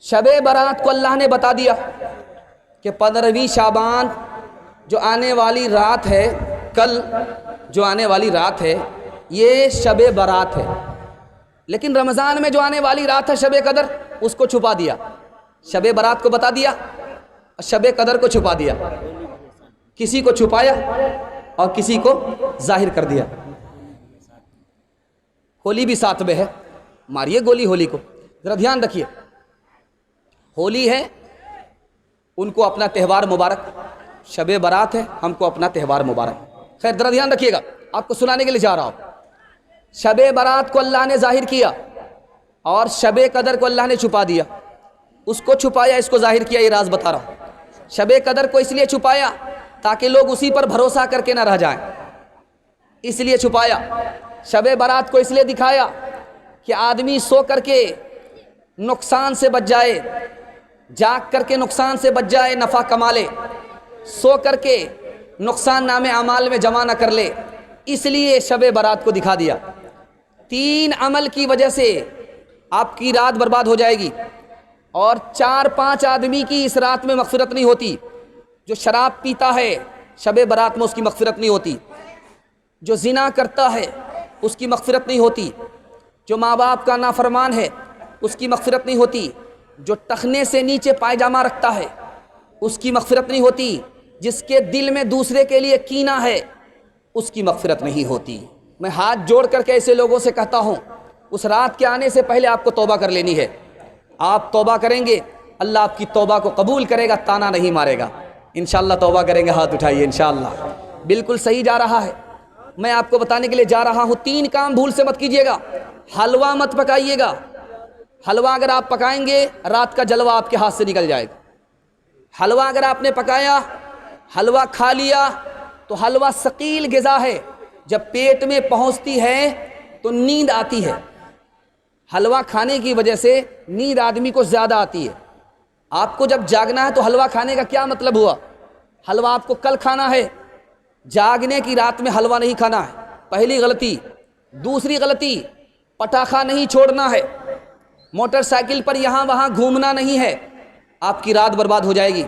شب برات کو اللہ نے بتا دیا کہ 15ویں شعبان جو آنے والی رات ہے، کل جو آنے والی رات ہے یہ شب برات ہے، لیکن رمضان میں جو آنے والی رات ہے شب قدر، اس کو چھپا دیا۔ شب برات کو بتا دیا اور شب قدر کو چھپا دیا، کسی کو چھپایا اور کسی کو ظاہر کر دیا۔ ہولی بھی ساتھ میں ہے، ماریے گولی ہولی کو، ذرا دھیان رکھیے۔ ہولی ہے، ان کو اپنا تہوار مبارک، شب برات ہے، ہم کو اپنا تہوار مبارک۔ خیر ذرا دھیان رکھیے گا، آپ کو سنانے کے لیے جا رہا ہوں۔ شب برات کو اللہ نے ظاہر کیا اور شب قدر کو اللہ نے چھپا دیا۔ اس کو چھپایا، اس کو ظاہر کیا، یہ راز بتا رہا ہوں۔ شب قدر کو اس لیے چھپایا تاکہ لوگ اسی پر بھروسہ کر کے نہ رہ جائیں، اس لیے چھپایا۔ شب برات کو اس لیے دکھایا کہ آدمی سو کر کے نقصان سے بچ جائے، جاگ کر کے نقصان سے بچ جائے، نفع کما لے، سو کر کے نقصان نامے اعمال میں جمع نہ کر لے، اس لیے شب برات کو دکھا دیا۔ 3 عمل کی وجہ سے آپ کی رات برباد ہو جائے گی، اور 4-5 آدمی کی اس رات میں مغفرت نہیں ہوتی۔ جو شراب پیتا ہے شب برات میں اس کی مغفرت نہیں ہوتی، جو زنا کرتا ہے اس کی مغفرت نہیں ہوتی، جو ماں باپ کا نافرمان ہے اس کی مغفرت نہیں ہوتی، جو ٹخنے سے نیچے پائجامہ رکھتا ہے اس کی مغفرت نہیں ہوتی، جس کے دل میں دوسرے کے لیے کینہ ہے اس کی مغفرت نہیں ہوتی۔ میں ہاتھ جوڑ کر کے ایسے لوگوں سے کہتا ہوں، اس رات کے آنے سے پہلے آپ کو توبہ کر لینی ہے۔ آپ توبہ کریں گے، اللہ آپ کی توبہ کو قبول کرے گا، تانا نہیں مارے گا۔ انشاءاللہ توبہ کریں گے، ہاتھ اٹھائیے انشاءاللہ۔ بالکل صحیح جا رہا ہے۔ میں آپ کو بتانے کے لیے جا رہا ہوں، 3 کام بھول سے مت کیجیے گا۔ حلوہ مت پکائیے گا، حلوہ اگر آپ پکائیں گے رات کا جلوہ آپ کے ہاتھ سے نکل جائے گا۔ حلوہ اگر آپ نے پکایا، حلوہ کھا لیا تو حلوہ ثقیل غذا ہے، جب پیٹ میں پہنچتی ہے تو نیند آتی ہے۔ حلوہ کھانے کی وجہ سے نیند آدمی کو زیادہ آتی ہے۔ آپ کو جب جاگنا ہے تو حلوہ کھانے کا کیا مطلب ہوا؟ حلوہ آپ کو کل کھانا ہے، جاگنے کی رات میں حلوہ نہیں کھانا ہے، پہلی غلطی۔ دوسری غلطی، پٹاخہ نہیں چھوڑنا ہے، موٹر سائیکل پر یہاں وہاں گھومنا نہیں ہے، آپ کی رات برباد ہو جائے گی۔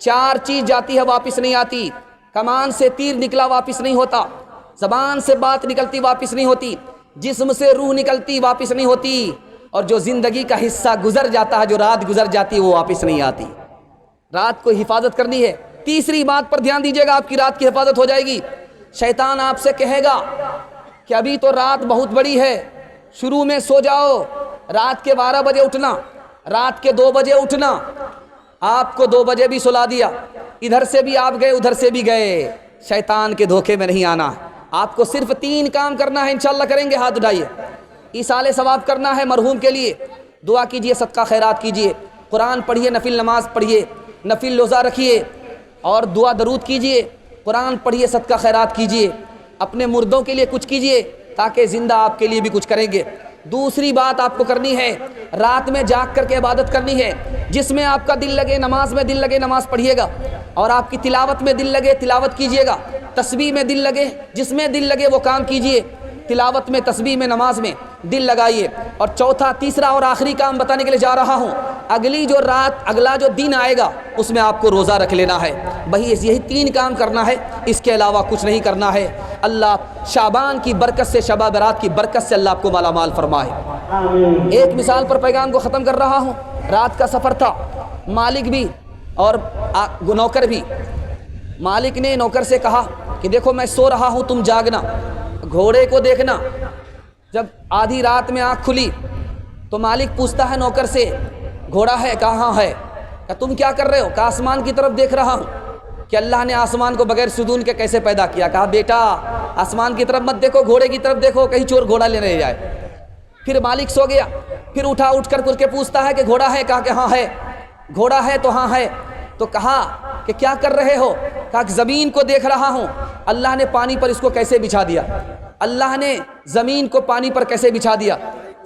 4 چیز جاتی ہے واپس نہیں آتی، کمان سے تیر نکلا واپس نہیں ہوتا، زبان سے بات نکلتی واپس نہیں ہوتی، جسم سے روح نکلتی واپس نہیں ہوتی، اور جو زندگی کا حصہ گزر جاتا ہے، جو رات گزر جاتی ہے وہ واپس نہیں آتی۔ رات کو حفاظت کرنی ہے۔ تیسری بات پر دھیان دیجیے گا، آپ کی رات کی حفاظت ہو جائے گی۔ شیطان آپ سے کہے گا کہ ابھی تو رات بہت بڑی ہے، شروع میں سو جاؤ، رات کے 12 بجے اٹھنا، رات کے 2 بجے اٹھنا۔ آپ کو 2 بجے بھی سلا دیا، ادھر سے بھی آپ گئے ادھر سے بھی گئے، شیطان کے دھوکے میں نہیں آنا۔ آپ کو صرف 3 کام کرنا ہے، انشاءاللہ کریں گے، ہاتھ اٹھائیے۔ ایصال ثواب کرنا ہے مرحوم کے لیے، دعا کیجئے، صدقہ خیرات کیجئے، قرآن پڑھیے، نفل نماز پڑھیے، نفل روزہ رکھیے اور دعا درود کیجئے، قرآن پڑھیے، صدقہ خیرات کیجئے، اپنے مردوں کے لیے کچھ کیجئے تاکہ زندہ آپ کے لیے بھی کچھ کریں گے۔ دوسری بات آپ کو کرنی ہے، رات میں جاگ کر کے عبادت کرنی ہے، جس میں آپ کا دل لگے، نماز میں دل لگے نماز پڑھیے گا، اور آپ کی تلاوت میں دل لگے تلاوت کیجیے گا، تسبیح میں دل لگے، جس میں دل لگے وہ کام کیجیے، تلاوت میں، تسبیح میں، نماز میں دل لگائیے۔ اور چوتھا، تیسرا اور آخری کام بتانے کے لیے جا رہا ہوں، اگلی جو رات، اگلا جو دن آئے گا اس میں آپ کو روزہ رکھ لینا ہے۔ وہی یہی 3 کام کرنا ہے، اس کے علاوہ کچھ نہیں کرنا ہے۔ اللہ شعبان کی برکت سے، شب برات کی برکت سے اللہ آپ کو مالا مال فرمائے۔ ایک مثال پر پیغام کو ختم کر رہا ہوں۔ رات کا سفر تھا، مالک بھی اور نوکر بھی۔ مالک نے نوکر سے کہا کہ دیکھو میں سو رہا ہوں، تم جاگنا، گھوڑے کو دیکھنا۔ جب آدھی رات میں آنکھ کھلی تو مالک پوچھتا ہے نوکر سے، گھوڑا ہے؟ کہاں ہے؟ کہ تم کیا کر رہے ہو؟ کہ آسمان کی طرف دیکھ رہا ہوں کہ اللہ نے آسمان کو بغیر ستون کے کیسے پیدا کیا۔ کہا بیٹا آسمان کی طرف مت دیکھو، گھوڑے کی طرف دیکھو، کہیں چور گھوڑا لینے نہیں جائے۔ پھر مالک سو گیا، پھر اٹھ کر کے پوچھتا ہے کہ گھوڑا ہے؟ کہا کہ ہاں ہے۔ گھوڑا ہے تو ہاں ہے۔ تو کہا کہ کیا کر رہے ہو؟ کہا کہ زمین کو دیکھ رہا ہوں، اللہ نے پانی پر اس کو کیسے بچھا دیا، اللہ نے زمین کو پانی پر کیسے بچھا دیا،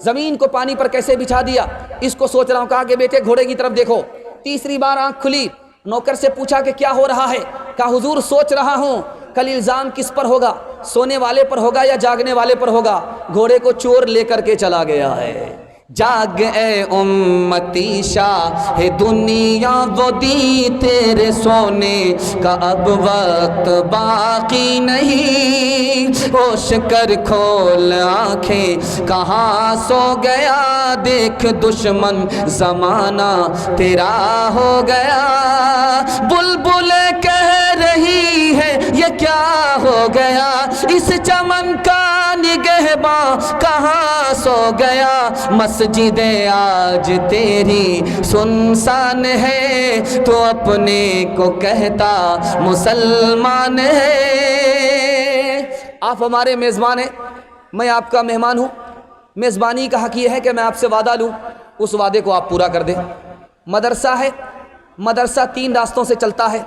زمین کو پانی پر کیسے بچھا دیا، اس کو سوچ رہا ہوں۔ کہا کہ بیٹے گھوڑے کی طرف دیکھو۔ تیسری بار آنکھ کھلی، نوکر سے پوچھا کہ کیا ہو رہا ہے؟ کہا حضور سوچ رہا ہوں کل الزام کس پر ہوگا، سونے والے پر ہوگا یا جاگنے والے پر ہوگا؟ گھوڑے کو چور لے کر کے چلا گیا ہے۔ جاگ اے امتی شاہ دنیا وہ دی تیرے سونے کا اب وقت باقی نہیں، ہوش کر کھول آنکھیں کہاں سو گیا، دیکھ دشمن زمانہ تیرا ہو گیا، بلبلیں کہہ رہی ہے یہ کیا ہو گیا، اس چمن کا نگہباں کہاں سو گیا، مسجد آج تیری سنسان ہے، تو اپنے کو کہتا مسلمان ہے۔ آپ ہمارے میزبان ہیں، میں آپ کا مہمان ہوں، میزبانی کا حق یہ ہے کہ میں آپ سے وعدہ لوں، اس وعدے کو آپ پورا کر دیں۔ مدرسہ ہے، مدرسہ 3 راستوں سے چلتا ہے۔